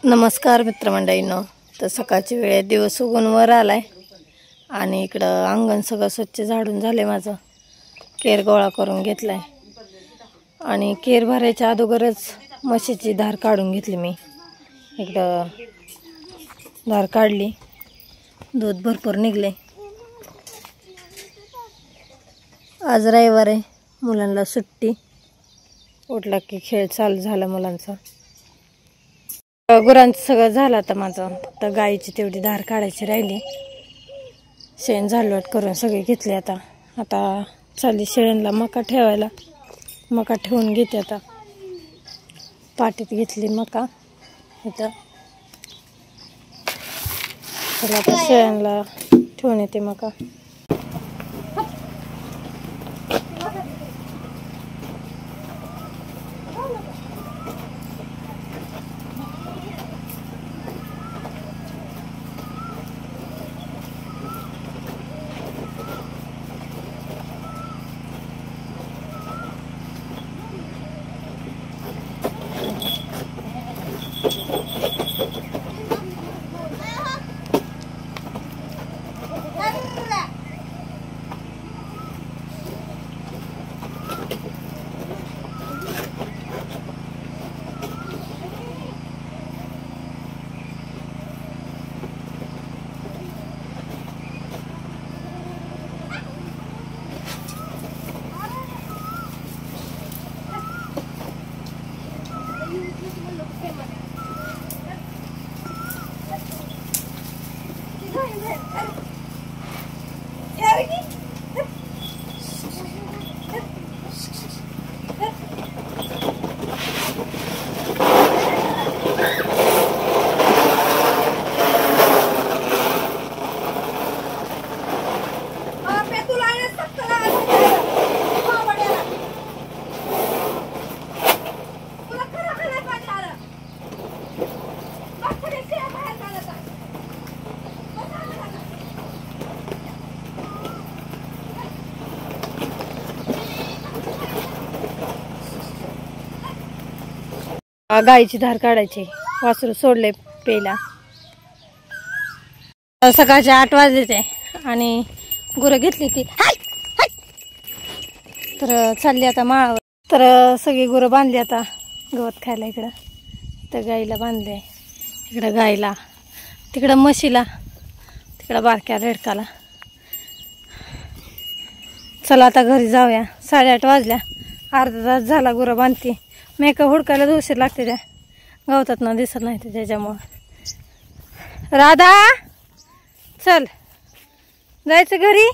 नमस्कार मित्रमंडळींनो। तर सकाळची वेळ दिवस उगून वर आलाय आणि इकडं अंगण सगळं स्वच्छ झाडून झाले। माझं केर गोळा करून घेतलाय आणि केर भरायच्या अगोदरच म्हशीची धार काढून घेतली। मी इकडं धार काढली, दूध भरपूर निघले। आज रविवार आहे, मुलांना सुट्टी, उठला की खेळ चालू झाला मुलांचा। गुरांचं सगळं झालं आता माझं, फक्त गाईची तेवढी धार काढायची राहिली। शेण झालवट करून सगळे घेतले। आता चालली शेळ्यांना मका ठेवायला, मका ठेवून घेते। आता पाटीत घेतली मका इथं, चला आता शेळ्यांना ठेवून येते मका। गाईची धार काढायची, वासरू सोडले पेला। सकाळचे 8 वाजले ते आणि गुरं घेतली ती, तर चालली आता माळावर। तर सगळी गुरं बांधली आता गवत खायला। इकडं तर गाईला बांधले, इकडं गाईला, तिकडं म्हशीला, तिकडं बारक्या रेडकाला। चला आता घरी जाऊया, 8:30 वाजल्या, अर्धा तास झाला गुरं बांधते। मेका हुडकायला उशीर लागते, त्या गवतात ना दिसत नाही त्याच्यामुळं। राधा चल जायचं घरी,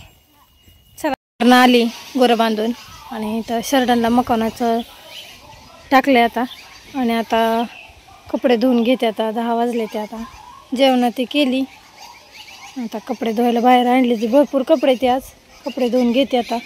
चला। आली गुरं बांधून आणि इथं शरडांना मकानाचं टाकले आता, आणि आता कपडे धुवून घेते। आता 10 वाजले ते, आता जेवण ती केली, आता कपडे धुवायला बाहेर आणली ती, भरपूर कपडे ते, आज कपडे धुवून घेते आता।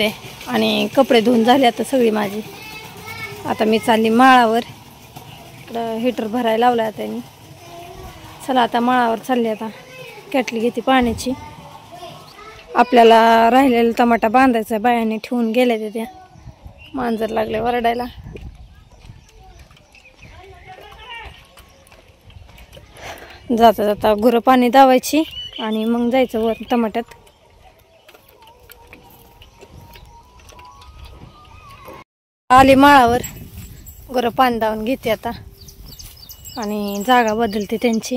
वाजले आणि कपडे धुवून झाले आता सगळी माझी. आता मी चालली माळावर. इकडं हीटर भरायला लावला आहे त्यांनी. चला आता माळावर चालली. आता कॅटली घेते पाण्याची. आपल्याला राहिलेला टमाटा बांधायचा बायाने ठेवून गेले ते. त्या मांजर लागले वरडायला. जाता जाता गुरं पाणी दावायची आणि मग जायचं वर टमाट्यात. आली माळावर. गुरं पाणी दावून घेते आता आणि जागा बदलते त्यांची.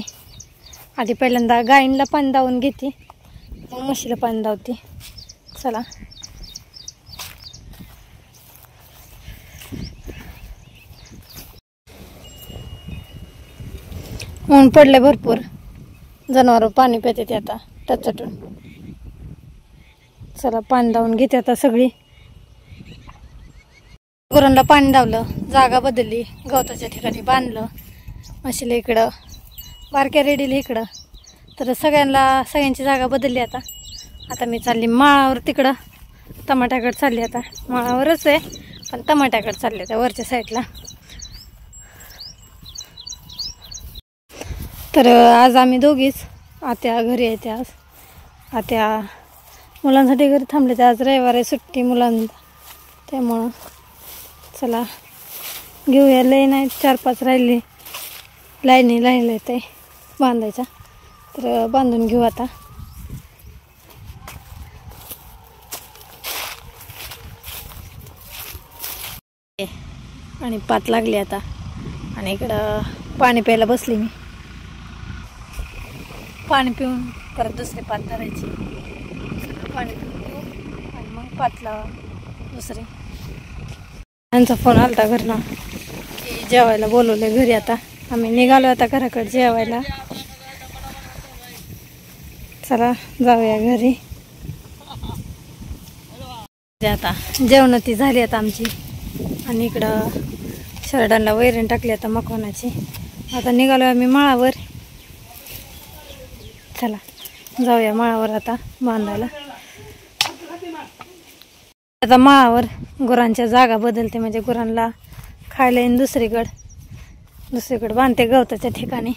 आधी पहिल्यांदा गाईंला पाणी दावून घेते, मग म्हशीला पाणी दावते. चला ऊन पडले भरपूर. जनावर पाणी पिते ते आता टचटून. चला पाणी दावून घेते आता सगळी. गुरांना पाणी दावलं, जागा बदलली, गवताच्या ठिकाणी बांधलं. म्हशीला इकडं, बारक्या रेडीला इकडं. तर सगळ्यांची जागा बदलली आता. आता मी चालली माळावर. तिकडं टमाट्याकडे चालली. आता माळावरच आहे पण टमाट्याकडे चालले त्या वरच्या साईडला. तर आज आम्ही दोघीच. आत्या घरी येते आज. आत्या मुलांसाठी घरी थांबले ते. आज रविवार आहे, सुट्टी मुलांना, त्यामुळं चला घेऊया. लई नाही 4-5 राहिले लाईनी ते बांधायचा. तर बांधून घेऊ आता. आणि पात लागली आता. आणि इकडं पाणी प्यायला बसली मी. पाणी पिऊन परत दुसरी पात धरायची. पाणी पिऊन घेऊ आणि मग पात लावा दुसरी. त्यांचा फोन आलता घरनं की जेवायला बोलवले घरी. आता आम्ही निघालो आता घराकडे जेवायला. चला जाऊया घरी. आता जेवण ती झाली आता आमची. आणि इकडं शरडांना वैरण टाकली आता मकवानाची. आता निघालो आम्ही माळावर. चला जाऊया माळावर आता बांधायला. आता माळावर गुरांच्या जागा बदलते, म्हणजे गुरांना खायला येईन दुसरीकडे बांधते गवताच्या ठिकाणी.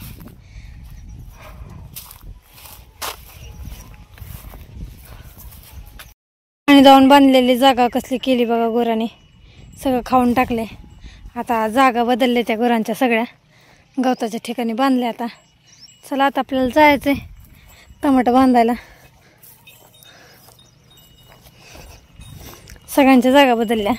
आणि जाऊन बांधलेली जागा कसली केली बघा गुरांनी. सगळं खाऊन टाकले. आता जागा बदलले त्या गुरांच्या सगळ्या. गवताच्या ठिकाणी बांधले आता. चला आता आपल्याला जायचंय टमाटर बांधायला. सगळ्यांच्या जागा बदलल्या.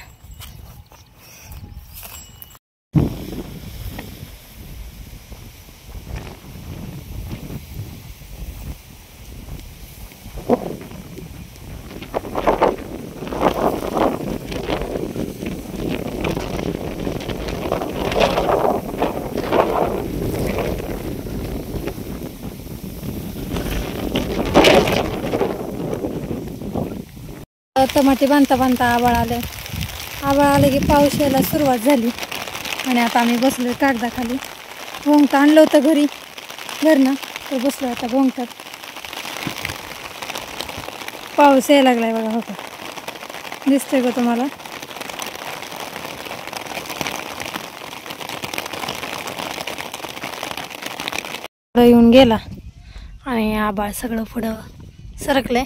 टमाटे बांधता बांधता आभाळ आले की पाऊस यायला सुरुवात झाली. आणि आता आम्ही बसलो कागदाखाली. भोंगटा आणलं होतं घरनं, तर बसलो आता भोंगटात. पाऊस यायला लागलाय बघा. होता दिसतोय का तुम्हाला? पुढं येऊन गेला आणि आभाळ सगळं पुढं सरकलंय.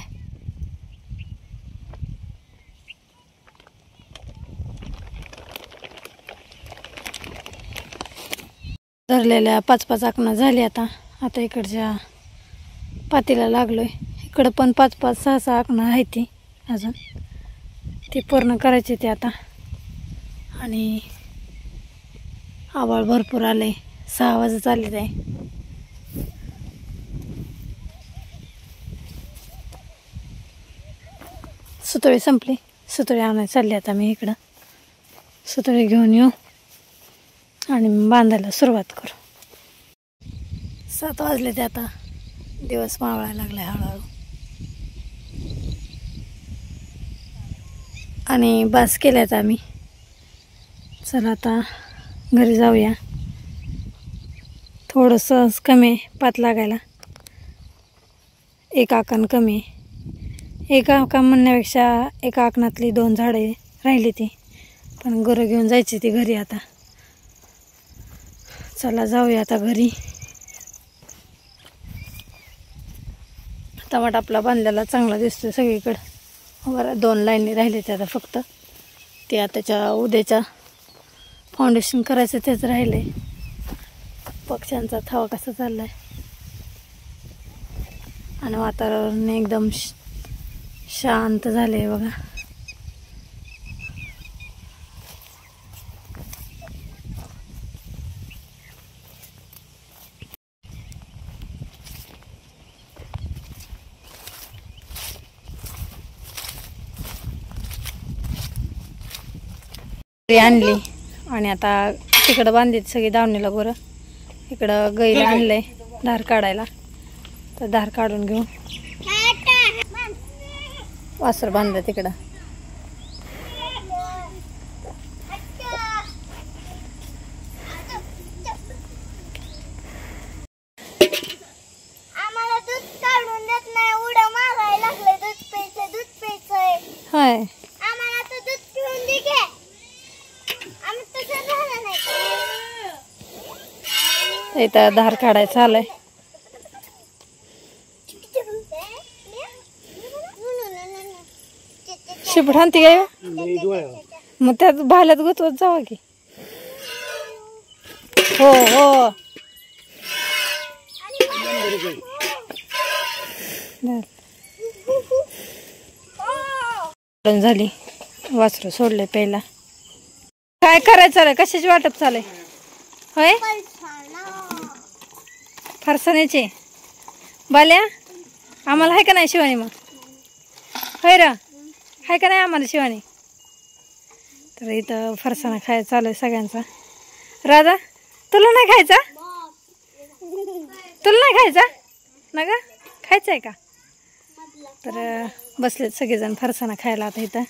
धरलेल्या 5-5 आकणं झाली आता. आता इकडच्या पातीला लागलोय. इकडं पण 5-5, 6-6 आकणं आहे ती अजून. ती पूर्ण करायची ती आता. आणि आभाळ भरपूर आलंय. 6 वाजत आले ते. सुतळी संपली. सुतळी आणायला चालली आता मी इकडं. सुतळी घेऊन येऊ आणि बांधायला सुरुवात करू. 7 वाजले ते आता. दिवस मावळायला लागलाय हळूहळू. आणि बास केल्यात आम्ही. चला आता घरी जाऊया. थोडंसं कमी पात लागायला. 1 आकण कमी. एका काम म्हणण्यापेक्षा एका अंगणातली 2 झाडे राहिली ती, पण गुरं घेऊन जायची ती घरी आता. चला जाऊया आता घरी. टमाटा आपला बांधलेला चांगला दिसतोय सगळीकडं. बरं 2 लाईनी राहिले ते आता फक्त. ते आताच्या उद्याच्या फाउंडेशन करायचं तेच राहिले. पक्ष्यांचा थवा कसा चाललाय आणि वातावरण एकदम शांत झाले बघा. आणली आणि आता तिकडं बांधलीत सगळी दावणीला गोरं. इकडं गाईला आणलंय धार काढायला, तर धार काढून घेऊ. वासर बांधलं तिकडं. होय इथं धार काढायचं आलंय. शिपट आणते काय मग त्यात भाल्यात गुतवत जावा की. हो हो झाली. वासरू सोडले पहिला. काय करायचं चालय, कशाची वाटप चालय? होय फरसाण्याचे. बाल्या आम्हाला आहे का नाही शिवानी? मग होय र आहे का नाही आम्हाला शिवानी? तर इथं फरसाणा खायचा चालू आहे सगळ्यांचा. राधा तुला नाही खायचा? तुला नाही खायचा ना ग? खायचं आहे का? तर बसलेत सगळेजण फरसाणा खायला आता इथं.